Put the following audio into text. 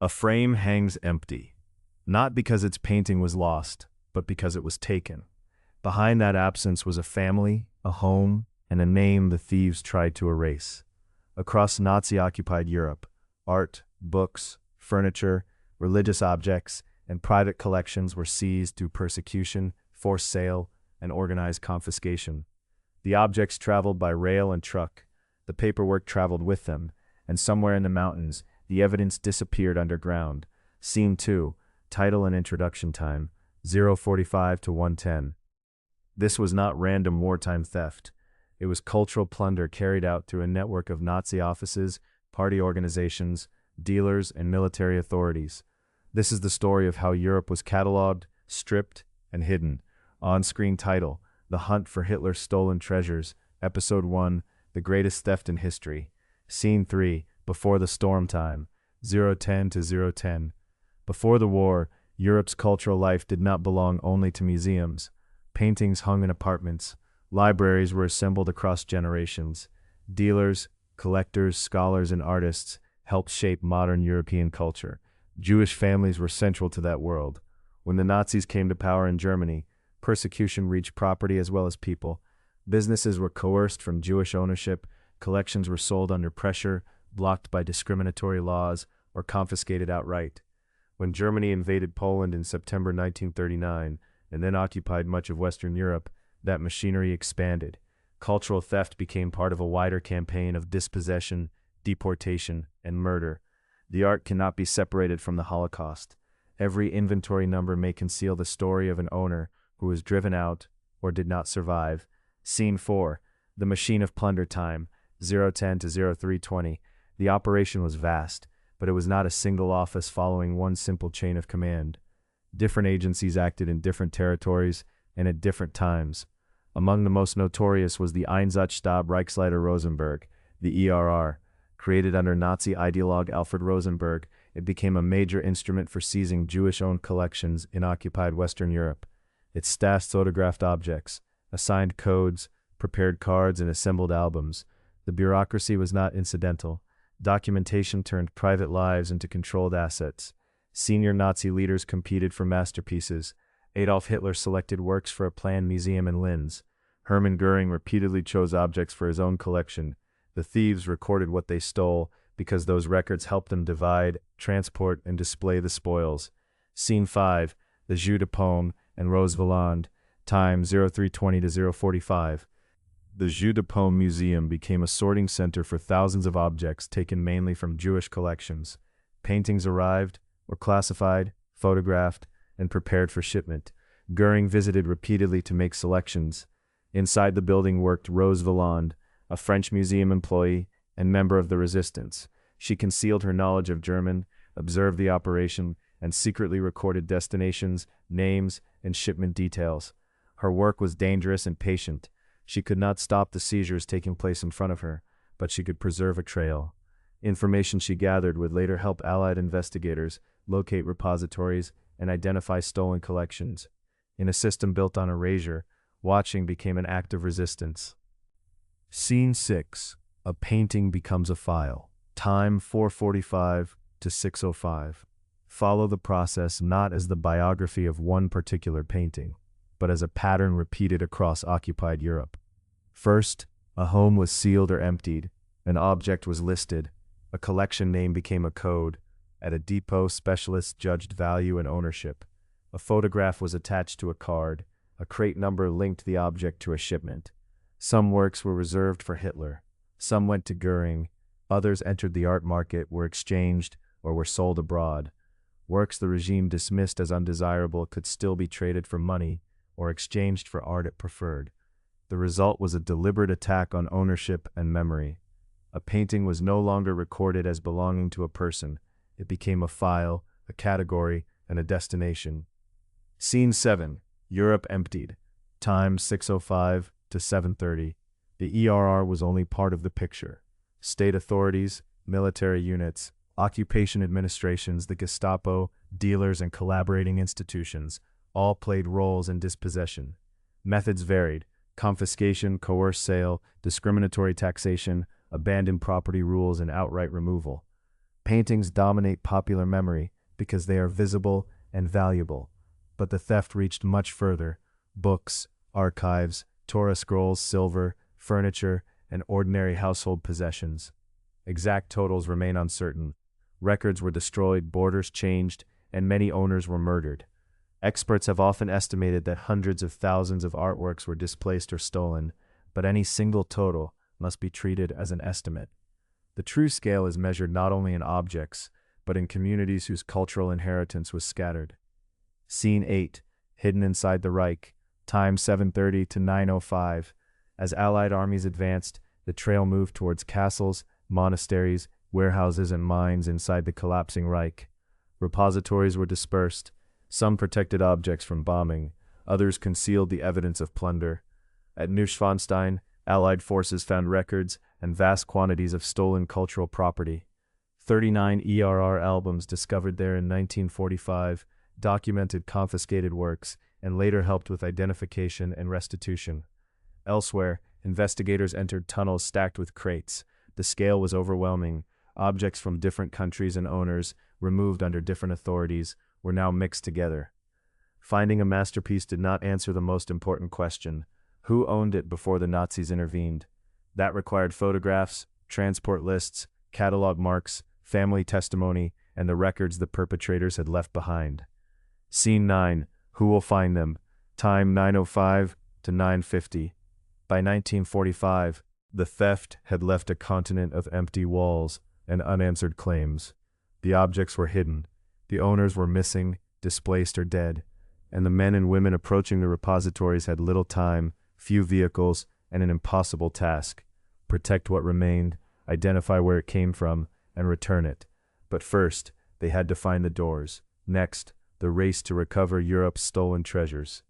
A frame hangs empty, not because its painting was lost, but because it was taken. Behind that absence was a family, a home, and a name the thieves tried to erase. Across Nazi-occupied Europe, art, books, furniture, religious objects, and private collections were seized through persecution, forced sale, and organized confiscation. The objects traveled by rail and truck. The paperwork traveled with them, and somewhere in the mountains, the evidence disappeared underground. Scene 2, title and introduction time, 0:45 to 1:10. This was not random wartime theft. It was cultural plunder carried out through a network of Nazi offices, party organizations, dealers, and military authorities. This is the story of how Europe was catalogued, stripped, and hidden. On-screen title, The Hunt for Hitler's Stolen Treasures, Episode 1, The Greatest Theft in History. Scene 3, Before the Storm Time, 0:10 to 0:10. Before the war, Europe's cultural life did not belong only to museums. Paintings hung in apartments. Libraries were assembled across generations. Dealers, collectors, scholars, and artists helped shape modern European culture. Jewish families were central to that world. When the Nazis came to power in Germany, persecution reached property as well as people. Businesses were coerced from Jewish ownership, collections were sold under pressure, blocked by discriminatory laws, or confiscated outright. When Germany invaded Poland in September 1939 and then occupied much of Western Europe, that machinery expanded. Cultural theft became part of a wider campaign of dispossession, deportation, and murder. The art cannot be separated from the Holocaust. Every inventory number may conceal the story of an owner who was driven out or did not survive. Scene 4, The Machine of Plunder Time, 0:10 to 03:20. The operation was vast, but it was not a single office following one simple chain of command. Different agencies acted in different territories and at different times. Among the most notorious was the Einsatzstab Reichsleiter Rosenberg, the ERR. Created under Nazi ideologue Alfred Rosenberg, it became a major instrument for seizing Jewish-owned collections in occupied Western Europe. It stashed photographed objects, assigned codes, prepared cards, and assembled albums. The bureaucracy was not incidental. Documentation turned private lives into controlled assets. Senior Nazi leaders competed for masterpieces. Adolf Hitler selected works for a planned museum in Linz. Hermann Goering repeatedly chose objects for his own collection. The thieves recorded what they stole because those records helped them divide, transport, and display the spoils. Scene 5, The Jeu de Paume and Rose Valland, time 03:20 to 0:45. The Jeu de Paume Museum became a sorting center for thousands of objects taken mainly from Jewish collections. Paintings arrived, were classified, photographed, and prepared for shipment. Goering visited repeatedly to make selections. Inside the building worked Rose Valland, a French museum employee and member of the resistance. She concealed her knowledge of German, observed the operation, and secretly recorded destinations, names, and shipment details. Her work was dangerous and patient. She could not stop the seizures taking place in front of her, but she could preserve a trail. Information she gathered would later help Allied investigators locate repositories and identify stolen collections. In a system built on erasure, watching became an act of resistance. Scene 6, A Painting Becomes a File, time 4:45 to 6:05. Follow the process not as the biography of one particular painting, but as a pattern repeated across occupied Europe. First, a home was sealed or emptied, an object was listed, a collection name became a code. At a depot, specialists judged value and ownership. A photograph was attached to a card, a crate number linked the object to a shipment. Some works were reserved for Hitler, some went to Goering, others entered the art market, were exchanged, or were sold abroad. Works the regime dismissed as undesirable could still be traded for money or exchanged for art it preferred. The result was a deliberate attack on ownership and memory. A painting was no longer recorded as belonging to a person. It became a file, a category, and a destination. Scene 7, Europe emptied, time 6:05 to 7:30. The ERR was only part of the picture. State authorities, military units, occupation administrations, the Gestapo, dealers, and collaborating institutions all played roles in dispossession. Methods varied: confiscation, coerced sale, discriminatory taxation, abandoned property rules, and outright removal. Paintings dominate popular memory because they are visible and valuable, but the theft reached much further. Books, archives, Torah scrolls, silver, furniture, and ordinary household possessions. Exact totals remain uncertain. Records were destroyed, borders changed, and many owners were murdered. Experts have often estimated that hundreds of thousands of artworks were displaced or stolen, but any single total must be treated as an estimate. The true scale is measured not only in objects, but in communities whose cultural inheritance was scattered. Scene 8, hidden inside the Reich, time 7:30 to 9:05. As Allied armies advanced, the trail moved towards castles, monasteries, warehouses, and mines inside the collapsing Reich. Repositories were dispersed. Some protected objects from bombing, others concealed the evidence of plunder. At Neuschwanstein, Allied forces found records and vast quantities of stolen cultural property. 39 ERR albums discovered there in 1945 documented confiscated works and later helped with identification and restitution. Elsewhere, investigators entered tunnels stacked with crates. The scale was overwhelming. Objects from different countries and owners, removed under different authorities, were now mixed together. Finding a masterpiece did not answer the most important question: who owned it before the Nazis intervened? That required photographs, transport lists, catalog marks, family testimony, and the records the perpetrators had left behind. Scene 9, who will find them? Time 9:05 to 9:50. By 1945, the theft had left a continent of empty walls and unanswered claims. The objects were hidden, the owners were missing, displaced, or dead, and the men and women approaching the repositories had little time, few vehicles, and an impossible task: protect what remained, identify where it came from, and return it. But first, they had to find the doors. Next, the race to recover Europe's stolen treasures.